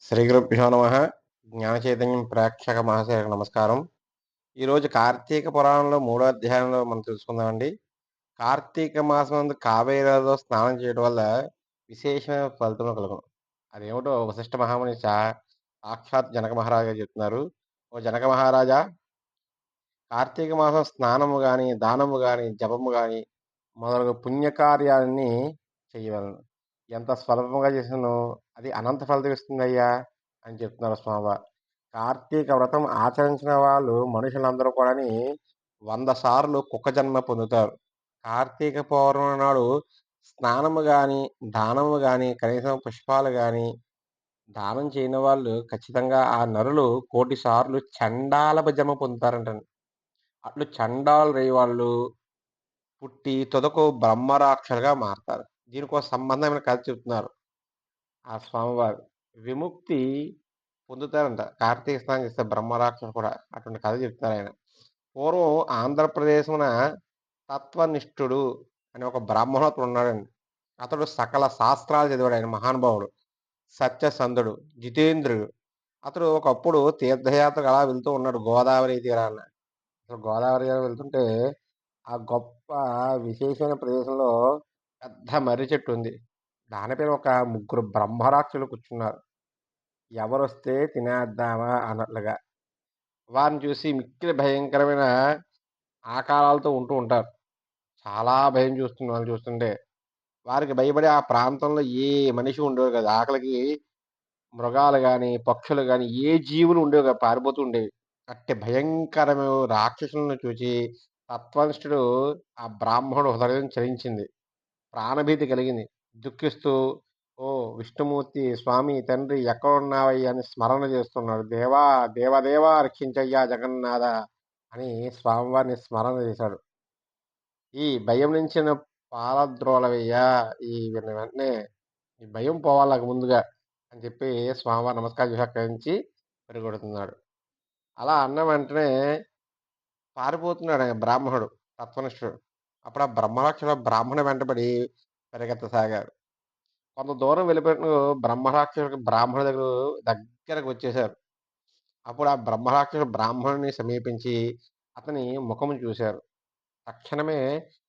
శ్రీ గురుభ్యో నమ. జ్ఞానచైతన్యం ప్రేక్షక మహాశయులకు నమస్కారం. ఈరోజు కార్తీక పురాణంలో మూడో అధ్యాయంలో మనం తెలుసుకుందామండి. కార్తీక మాసం నందు కావేరి నదిలో స్నానం చేయడం వల్ల విశేషమైన ఫలితములు కలుగును. అదేమిటో వశిష్ఠ మహాముని సాక్షాత్ జనక మహారాజా చెప్తున్నారు. ఓ జనక మహారాజా, కార్తీక మాసం స్నానము గాని, దానము గాని, జపము గాని మొదలగు పుణ్యకార్యాలన్నీ చేయవలెను. ఎంత స్వల్పముగా చేసినను అది అనంత ఫలితమిస్తుందయ్యా అని చెప్తున్నారు స్వామివారు. కార్తీక వ్రతం ఆచరించిన వాళ్ళు మనుషులందరూ కూడాని 100 సార్లు కుక్క జన్మ పొందుతారు. కార్తీక పౌర్ణమి నాడు స్నానము గాని, దానము గాని, కనీసం పుష్పాలు గాని దానం చేయని వాళ్ళు ఖచ్చితంగా ఆ నరులు 1,00,00,000 సార్లు చండాలపు జన్మ పొందుతారంటండి. అట్లు చండాలురై వాళ్ళు పుట్టి తుదకు బ్రహ్మరాక్షలుగా మారతారు. దీనికో సంబంధమైన కథ చెప్తున్నారు ఆ స్వామివారు. విముక్తి పొందుతారంట. కార్తీక స్నానం చేస్తే బ్రహ్మరాక్షసులు కూడా. అటువంటి కథ చెప్తారాయన. పూర్వం ఆంధ్రప్రదేశమున తత్వనిష్ఠుడు అని ఒక బ్రాహ్మణోత్తముడు ఉన్నాడండి. అతడు సకల శాస్త్రాలు చదివాడు. ఆయన మహానుభావుడు. సత్యసంధుడు, జితేంద్రుడు. అతడు ఒకప్పుడు తీర్థయాత్రకు అలా వెళ్తూ ఉన్నాడు గోదావరి తీరాన. అసలు గోదావరి తీరాన వెళ్తుంటే ఆ గొప్ప విశేషమైన ప్రదేశంలో పెద్ద మర్రి చెట్టు ఉంది. దానిపైన ఒక ముగ్గురు బ్రహ్మరాక్షసులు కూర్చున్నారు. ఎవరొస్తే తినేద్దామా అన్నట్లుగా. వారిని చూసి మిక్కిలి భయంకరమైన ఆకారాలతో ఉంటూ ఉంటారు. చాలా భయం చూస్తుంది వాళ్ళని చూస్తుంటే. వారికి భయపడి ఆ ప్రాంతంలో ఏ మనిషి ఉండేవాడు కాదు. ఆకలికి మృగాలు గాని, పక్షులు గాని ఏ జీవులు ఉండేవి కాదు. పారిపోతూ ఉండేవి. అట్టి భయంకరమైన రాక్షసులను చూచి తత్వనిష్ఠుడు ఆ బ్రాహ్మణుడు హృదయం చలించింది. ప్రాణభీతి కలిగింది. దుఃఖిస్తూ, "ఓ విష్ణుమూర్తి, స్వామి, తండ్రి ఎక్కడున్నావయ్యా" అని స్మరణ చేస్తున్నాడు. "దేవా, దేవదేవా రక్షించయ్యా జగన్నాథ" అని స్వామివారిని స్మరణ చేశాడు. "ఈ భయం నుంచి నన్ను పారద్రోలవయ్యా, ఈ వెంటనే ఈ భయం పోవాలి నాకు ముందుగా" అని చెప్పి స్వామివారు నమస్కారం చేసి అక్కడి నుంచి పరిగెడుతున్నాడు. అలా అన్న వెంటనే పారిపోతున్నాడు ఆయన బ్రాహ్మణుడు, తత్వనిష్ఠుడు. అప్పుడు ఆ బ్రహ్మరాక్షసుడు బ్రాహ్మణుడి వెంటబడి పరిగెత్తసాగారు. కొంత దూరం వెళ్ళిపోయిన బ్రహ్మరాక్షసుడికి బ్రాహ్మణుడి దగ్గరకు వచ్చేశారు. అప్పుడు ఆ బ్రహ్మరాక్షసుడు బ్రాహ్మణుడిని సమీపించి అతని ముఖము చూశారు. తక్షణమే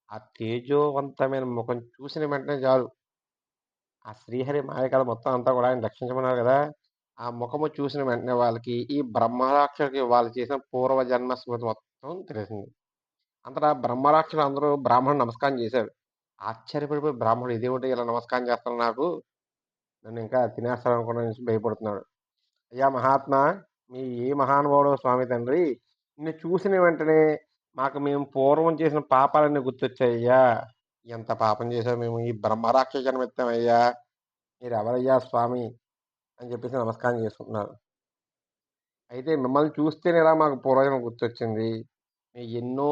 ఆ తేజోవంతమైన ముఖం చూసిన వెంటనే చాలు, ఆ శ్రీహరి మాయకళ మొత్తం అంతా కూడా ఆయన రక్షించమన్నారు గదా! ఆ ముఖము చూసిన వెంటనే వాళ్ళకి ఈ బ్రహ్మరాక్షసుడికి వాళ్ళు చేసిన పూర్వజన్మ స్మృతి మొత్తం తెలిసింది. అంతటా బ్రహ్మరాక్షసులు అందరూ బ్రాహ్మణుడికి నమస్కారం చేశారు. ఆశ్చర్యపడిపోయి బ్రాహ్మణుడు, "ఇదేమిటి ఇలా నమస్కారం చేస్తున్నాడు నాకు? నన్ను ఇంకా తినేస్తాడనుకున్నాను" అనేసి భయపడుతున్నాడు. "అయ్యా మహాత్మా, మీ ఏ మహానుభావుడో స్వామి తండ్రి, నిన్ను చూసిన వెంటనే మాకు మేము పూర్వం చేసిన పాపాలన్నీ గుర్తొచ్చాయ్యా. ఎంత పాపం చేశాం మేము, ఈ బ్రహ్మరాక్షస జన్మెత్తామయ్యా. మీరెవరయ్యా స్వామి" అని చెప్పేసి నమస్కారం చేసుకుంటున్నారు. అయితే మిమ్మల్ని చూస్తేనే ఇలా మాకు పూర్వజన్మ గుర్తొచ్చింది. మేము ఎన్నో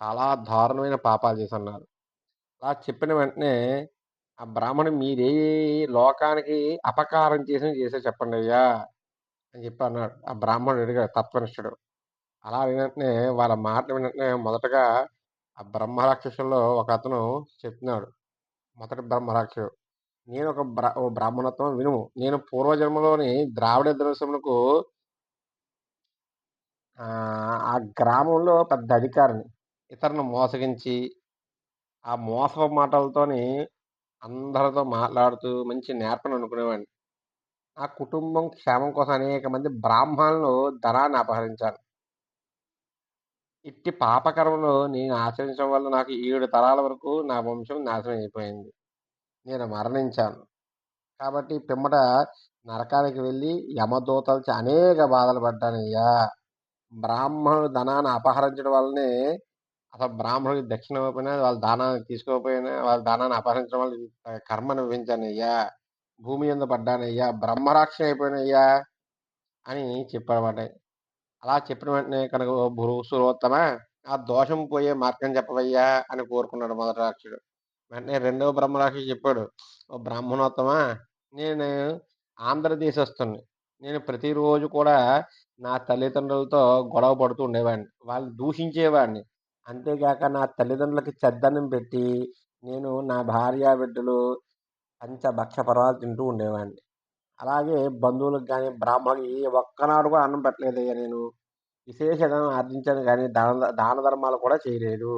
చాలా దారుణమైన పాపాలు చేశన్నారు. అలా చెప్పిన వెంటనే ఆ బ్రాహ్మణుడు, "మీరే లోకానికి అపకారం చేసో చెప్పండయ్యా" అని చెప్పి అన్నాడు. ఆ బ్రాహ్మణుడు అడిగాడు తత్వనిష్ఠుడు. అలా అడిగిన వెంటనే వాళ్ళ మాటలు విన్న వెంటనే మొదటగా ఆ బ్రహ్మరాక్షసుల్లో ఒకతను చెప్తున్నాడు. మొదటి బ్రహ్మరాక్షసుడు, "నేను ఓ బ్రాహ్మణోత్తమ వినుము. నేను పూర్వజన్మలోని ద్రావిడ దేశమునకు ఆ గ్రామంలో పెద్ద అధికారిని. ఇతరులను మోసగించి, ఆ మోసపు మాటలతోని అందరితో మాట్లాడుతూ మంచి నేర్పని అనుకునేవాడిని. నా కుటుంబం క్షేమం కోసం అనేక మంది బ్రాహ్మణులు ధనాన్ని అపహరించాను. ఇట్టి పాపకర్మలు నేను ఆచరించడం వల్ల నాకు 7 తరాల వరకు నా వంశం నాశనం అయిపోయింది. నేను మరణించాను. కాబట్టి పిమ్మట నరకానికి వెళ్ళి యమదూతలచే అనేక బాధలు పడ్డానయ్యా. బ్రాహ్మణుడు ధనాన్ని అపహరించడం వల్లనే, అసలు బ్రాహ్మణుడికి దక్షిణ ఇవ్వకపోయినా, వాళ్ళ దానాన్ని తీసుకోకపోయినా, వాళ్ళ దానాన్ని అపహరించడం వల్ల ఇంత కర్మ అనుభవించానయ్యా. భూమి యందు పడ్డానయ్యా. బ్రహ్మరాక్షసుని అయిపోయానయ్యా" అని చెప్పాడన్నమాట. అలా చెప్పిన వెంటనే కనుక, "ఓ భూసురోత్తమా, ఆ దోషం పోయే మార్గం చెప్పవయ్యా" అని కోరుకున్నాడు మొదటి రాక్షసుడు. వెంటనే రెండవ బ్రహ్మరాక్షసుడు చెప్పాడు, "ఓ బ్రాహ్మణోత్తమా, నేను ఆంధ్రదేశస్థుడిని. నేను ప్రతిరోజు కూడా నా తల్లిదండ్రులతో గొడవ పడుతూ ఉండేవాడిని. వాళ్ళని దూషించేవాడిని. అంతేగాక నా తల్లిదండ్రులకి చెద్దన్నం పెట్టి, నేను నా భార్య బిడ్డలు పంచభక్ష పరమాలు తింటూ ఉండేవాడిని. అలాగే బంధువులకు గాని, బ్రాహ్మణులు ఏ ఒక్కనాడు కూడా అన్నం పెట్టలేదయ్యా నేను. విశేషధనం ఆర్జించాను గానీ, దాన ధర్మాలు కూడా చేయలేదు.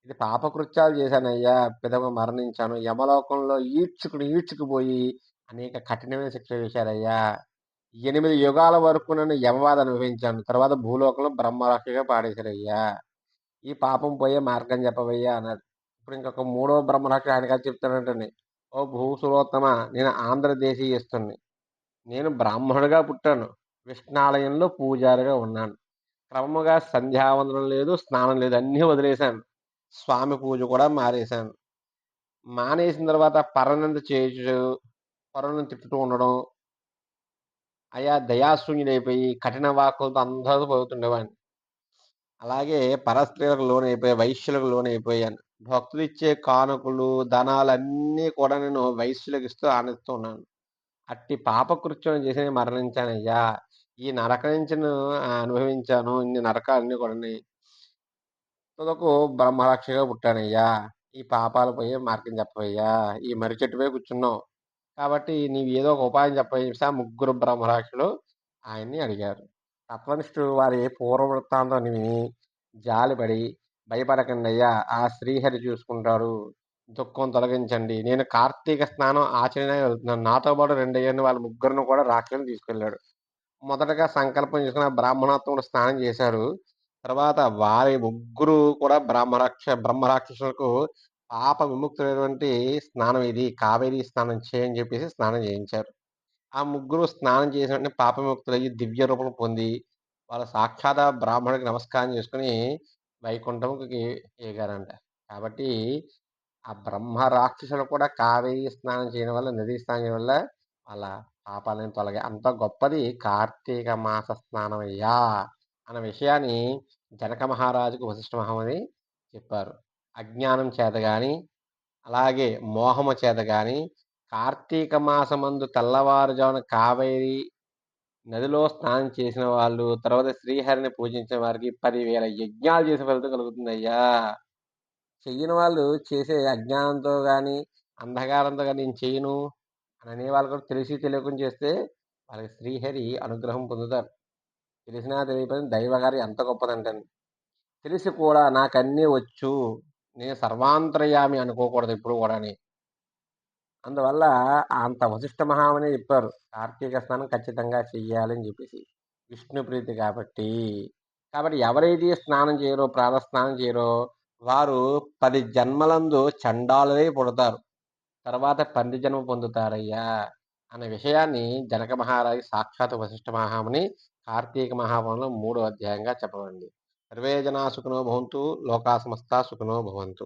ఇది పాపకృత్యాలు చేశానయ్యా. పిదప మరణించాను. యమలోకంలో ఈడ్చుకుపోయి అనేక కఠినమైన శిక్షలు వేశారయ్యా. 8 యుగాల వరకు నన్ను యమబాధ అనుభవించాను. తర్వాత భూలోకంలో బ్రహ్మరాక్షిగా పాడేశారయ్యా. ఈ పాపం పోయే మార్గం చెప్పవయ్యా అన్నాడు. ఇప్పుడు ఇంకొక మూడో బ్రహ్మరాక్షి ఆయన గారు చెప్తాడంటండి. ఓ భూసురోత్తమ, నేను ఆంధ్రదేశీయస్తుడిని. నేను బ్రాహ్మణుడిగా పుట్టాను. విష్ణాలయంలో పూజారిగా ఉన్నాను. క్రమముగా సంధ్యావందనం లేదు, స్నానం లేదు. అన్నీ వదిలేశాను. స్వామి పూజ కూడా మానేశాను. మానేసిన తర్వాత పరనింద చేయుచు, పరులను తిట్టుతూ ఉండడం, అయా దయాశూన్యుడైపోయి కఠిన వాక్కులతో అందరితో పోతుండేవాడిని. అలాగే పరస్త్రీలకు లోనైపోయి, వైశ్యులకు లోనైపోయాను. భక్తులిచ్చే కానుకలు, ధనాలన్నీ కూడా నేను వైశ్యులకిస్తూ ఆనందిస్తూ ఉన్నాను. అట్టి పాపకృత్యం చేసి మరణించానయ్యా. ఈ నరక నుంచిను అనుభవించాను. ఇన్ని నరకాలన్నీ కూడాని. తుదకు బ్రహ్మరక్షగా పుట్టానయ్యా. ఈ పాపాలు పోయే మార్గం చెప్పవయ్యా. ఈ మర్రి చెట్టుపై కూర్చున్నావు. కాబట్టి నీవు ఏదో ఒక ఉపాయం చెప్పని చెప్పేసి ఆ ముగ్గురు బ్రహ్మరాక్షులు ఆయన్ని అడిగారు. తత్వనిష్ఠుడు వారి పూర్వ వృత్తాంతం విని జాలిపడి, భయపడకండయ్యా, ఆ శ్రీహరి చూసుకుంటాడు. దుఃఖం తొలగించండి. నేను కార్తీక స్నానం ఆచరణకి వెళ్తున్నాను. నాతో పాటు రెండయ్యని వాళ్ళ ముగ్గురిని కూడా రాక్షసుని తీసుకెళ్ళాడు. మొదటగా సంకల్పం చేసుకుని ఆ బ్రాహ్మణోత్తముడు స్నానం చేశారు. తర్వాత వారి ముగ్గురు కూడా బ్రహ్మరాక్షసులకు పాప విముక్తులైనటువంటి స్నానం ఇది. కావేరీ స్నానం చేయని చెప్పేసి స్నానం చేయించారు. ఆ ముగ్గురు స్నానం చేసిన వెంటనే పాప విముక్తులయ్యి దివ్య రూపం పొంది, వాళ్ళు సాక్షాత్ ఆ బ్రాహ్మణుడికి నమస్కారం చేసుకొని వైకుంఠంకి ఎగారంట. కాబట్టి ఆ బ్రహ్మ రాక్షసులు కూడా కావేరీ స్నానం చేయడం వల్ల, నదీ స్నానం చేయడం వల్ల వాళ్ళ పాపాలన్నీ తొలగాయి. అంత గొప్పది కార్తీక మాస స్నానమయ్యా అన్న విషయాన్ని జనక మహారాజుకు వశిష్ఠ మహాముని చెప్పారు. అజ్ఞానం చేత గాని, అలాగే మోహము చేత గాని, కార్తీక మాసమందు తెల్లవారుజామున కావేరి నదిలో స్నానం చేసిన వాళ్ళు, తర్వాత శ్రీహరిని పూజించిన వారికి 10,000 యజ్ఞాలు చేసిన ఫలితం కలుగుతుందయ్యా. చెయ్యని వాళ్ళు చేసే అజ్ఞానంతో గాని, అంధకారంతో గాని నేను చెయ్యను అని అనేవాళ్ళు కూడా తెలిసి తెలియకుండా చేస్తే వాళ్ళకి శ్రీహరి అనుగ్రహం పొందుతారు. తెలిసినా తెలియకపోయినా దైవకార్యం ఎంత గొప్పదంటేను. తెలిసి కూడా నాకన్నీ వచ్చు, నేను సర్వాంతర్యామి అనుకోకూడదు ఎప్పుడు కూడాని. అందువల్ల అంత వశిష్ఠ మహాముని చెప్పారు. కార్తీక స్నానం ఖచ్చితంగా చెయ్యాలని చెప్పేసి. విష్ణు ప్రీతి కాబట్టి. కాబట్టి ఎవరైతే స్నానం చేయరో, ప్రాతః స్నానం చేయరో వారు 10 జన్మలందు చండాలులై పుడతారు. తర్వాత పంది జన్మ పొందుతారయ్యా అనే విషయాన్ని జనక మహారాజు సాక్షాత్ వశిష్ఠ మహాముని కార్తీక మహాపురాణంలో 3వ అధ్యాయంగా చెప్పబడింది. సర్వే జనా సుఖినో భవంతు, లోకా సమస్తా సుఖినో భవంతు.